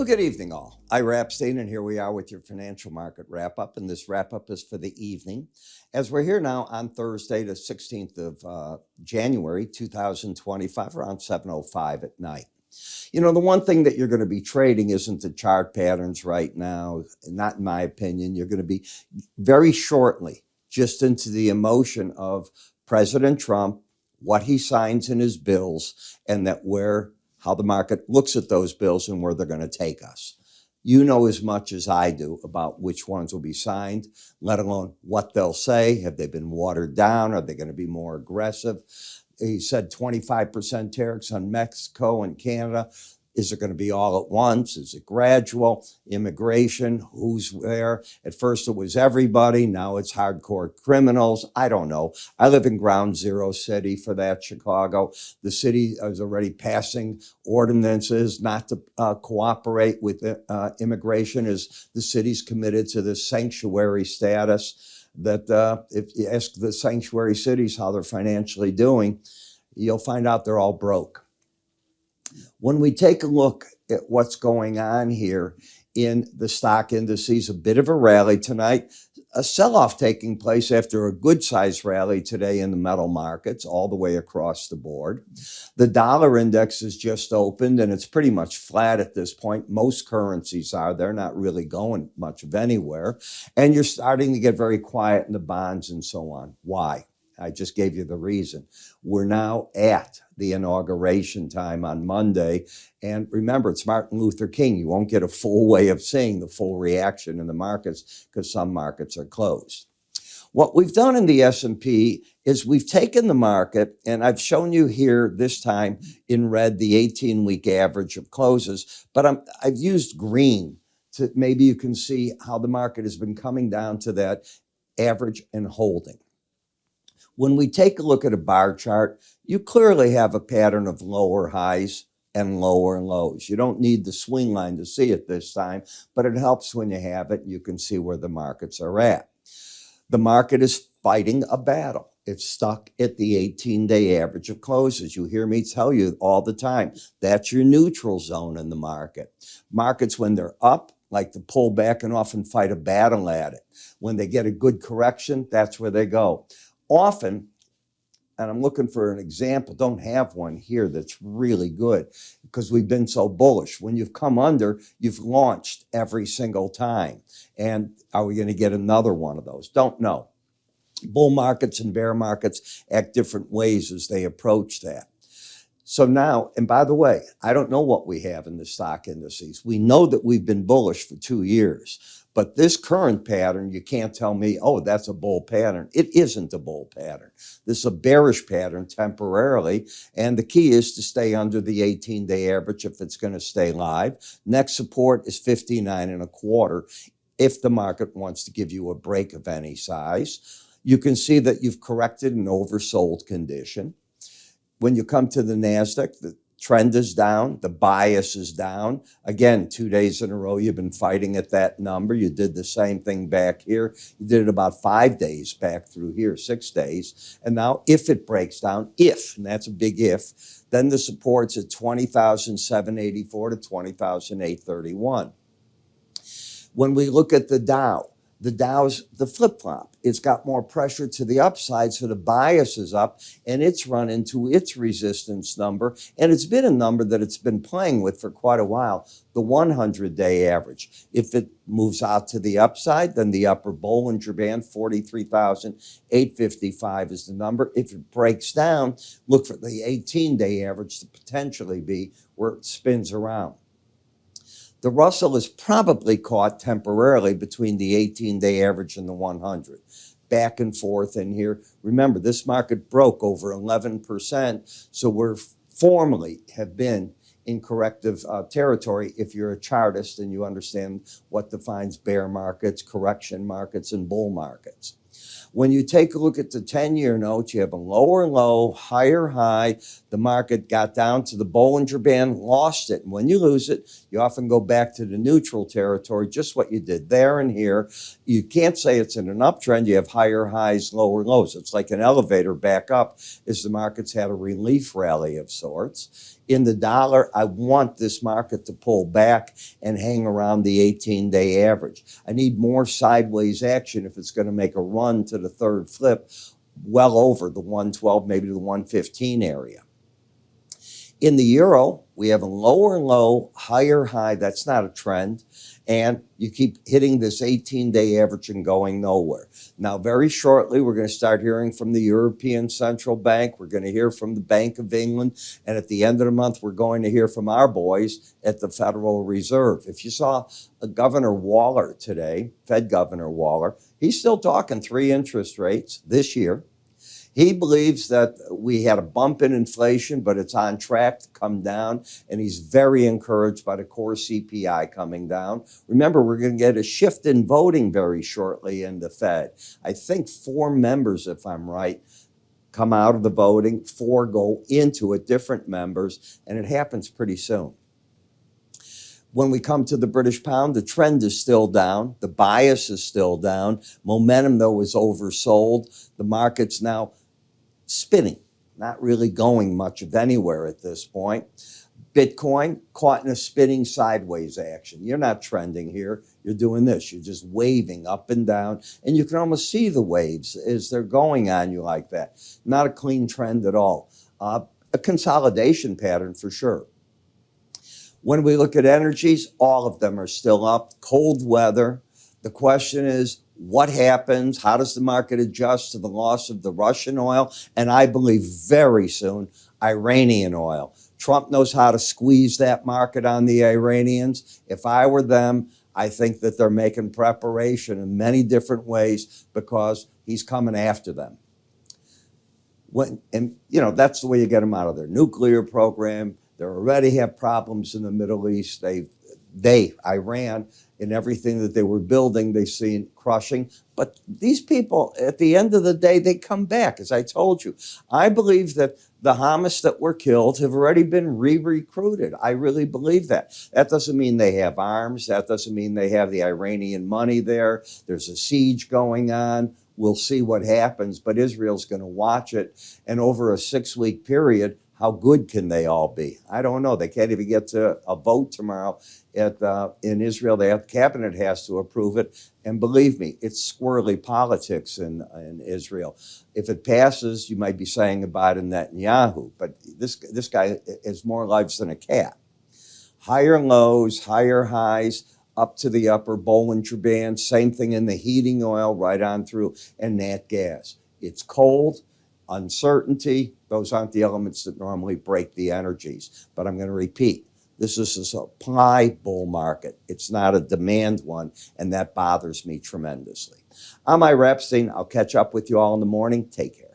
Well, good evening, all. Ira Epstein, and here we are with your financial market wrap-up, and this wrap-up is for the evening. As we're here now on Thursday, the 16th of January, 2025, around 7:05 at night. You know, the one thing that you're going to be trading isn't the chart patterns right now, not in my opinion. You're going to be very shortly just into the emotion of President Trump, what he signs in his bills, and how the market looks at those bills and where they're going to take us. You know as much as I do about which ones will be signed, let alone what they'll say. Have they been watered down? Are they going to be more aggressive? He said 25% tariffs on Mexico and Canada. Is it going to be all at once? Is it gradual? Immigration, who's there? At first it was everybody. Now it's hardcore criminals. I don't know. I live in ground zero city for that, Chicago. The city is already passing ordinances not to cooperate with immigration, as the city's committed to this sanctuary status that if you ask the sanctuary cities how they're financially doing, you'll find out they're all broke. When we take a look at what's going on here in the stock indices, a bit of a rally tonight, a sell-off taking place after a good-sized rally today in the metal markets all the way across the board. The dollar index has just opened, and it's pretty much flat at this point. Most currencies are. They're not really going much of anywhere. And you're starting to get very quiet in the bonds and so on. Why? I just gave you the reason. We're now at the inauguration time on Monday. And remember, it's Martin Luther King. You won't get a full way of seeing the full reaction in the markets because some markets are closed. What we've done in the S&P is we've taken the market, and I've shown you here this time in red the 18-week average of closes, but I've used green to maybe you can see how the market has been coming down to that average and holding. When we take a look at a bar chart, you clearly have a pattern of lower highs and lower lows. You don't need the swing line to see it this time, but it helps when you have it. You can see where the markets are at. The market is fighting a battle. It's stuck at the 18-day average of closes. You hear me tell you all the time, that's your neutral zone in the market. Markets, when they're up, like to pull back and often fight a battle at it. When they get a good correction, that's where they go. Often, and I'm looking for an example, don't have one here that's really good because we've been so bullish. When you've come under, you've launched every single time. And are we going to get another one of those? Don't know. Bull markets and bear markets act different ways as they approach that. So now, and by the way, I don't know what we have in the stock indices. We know that we've been bullish for 2 years. But this current pattern, you can't tell me, oh, that's a bull pattern. It isn't a bull pattern. This is a bearish pattern temporarily. And the key is to stay under the 18-day average if it's going to stay live. Next support is 59.25 if the market wants to give you a break of any size. You can see that you've corrected an oversold condition. When you come to the NASDAQ, the trend is down, the bias is down. Again, 2 days in a row, you've been fighting at that number. You did the same thing back here. You did it about 5 days back through here, 6 days. And now if it breaks down, and that's a big if, then the support's at 20,784 to 20,831. When we look at the Dow, the Dow's the flip-flop. It's got more pressure to the upside, so the bias is up, and it's run into its resistance number, and it's been a number that it's been playing with for quite a while, the 100-day average. If it moves out to the upside, then the upper Bollinger Band, 43,855 is the number. If it breaks down, look for the 18-day average to potentially be where it spins around. The Russell is probably caught temporarily between the 18-day average and the 100. Back and forth in here. Remember, this market broke over 11%, so we're formally have been in corrective territory if you're a chartist and you understand what defines bear markets, correction markets, and bull markets. When you take a look at the 10-year notes, you have a lower low, higher high. The market got down to the Bollinger Band, lost it. And when you lose it, you often go back to the neutral territory, just what you did there and here. You can't say it's in an uptrend. You have higher highs, lower lows. It's like an elevator back up as the market's had a relief rally of sorts. In the dollar, I want this market to pull back and hang around the 18-day average. I need more sideways action if it's going to make a run to the third flip, well over the 112, maybe the 115 area. In the euro, we have a lower low, higher high. That's not a trend. And you keep hitting this 18-day average and going nowhere. Now, very shortly, we're going to start hearing from the European Central Bank. We're going to hear from the Bank of England. And at the end of the month, we're going to hear from our boys at the Federal Reserve. If you saw Governor Waller today, Fed Governor Waller, he's still talking 3 interest rates this year. He believes that we had a bump in inflation, but it's on track to come down, and he's very encouraged by the core CPI coming down. Remember, we're going to get a shift in voting very shortly in the Fed. I think 4 members, if I'm right, come out of the voting, 4 go into it, different members, and it happens pretty soon. When we come to the British pound, the trend is still down. The bias is still down. Momentum, though, is oversold. The market's now spinning, not really going much of anywhere at this point. Bitcoin caught in a spinning sideways action. You're not trending here. You're doing this. You're just waving up and down, and you can almost see the waves as they're going on you like that. Not a clean trend at all. A consolidation pattern for sure. When we look at energies, all of them are still up. Cold weather. The question is, what happens? How does the market adjust to the loss of the Russian oil? And I believe very soon, Iranian oil. Trump knows how to squeeze that market on the Iranians. If I were them, I think that they're making preparation in many different ways because he's coming after them. That's the way you get them out of their nuclear program. They already have problems in the Middle East. Iran, in everything that they were building, they've seen crushing. But these people, at the end of the day, they come back, as I told you. I believe that the Hamas that were killed have already been re-recruited. I really believe that. That doesn't mean they have arms. That doesn't mean they have the Iranian money there. There's a siege going on. We'll see what happens, but Israel's going to watch it. And over a 6-week period, how good can they all be? I don't know. They can't even get to a vote tomorrow in Israel. The cabinet has to approve it. And believe me, it's squirrely politics in Israel. If it passes, you might be saying goodbye to Netanyahu. But this guy has more lives than a cat. Higher lows, higher highs, up to the upper Bollinger Band. Same thing in the heating oil, right on through, and nat gas. It's cold. Uncertainty, those aren't the elements that normally break the energies. But I'm going to repeat, this is a supply bull market. It's not a demand one, and that bothers me tremendously. I'm Ira Epstein. I'll catch up with you all in the morning. Take care.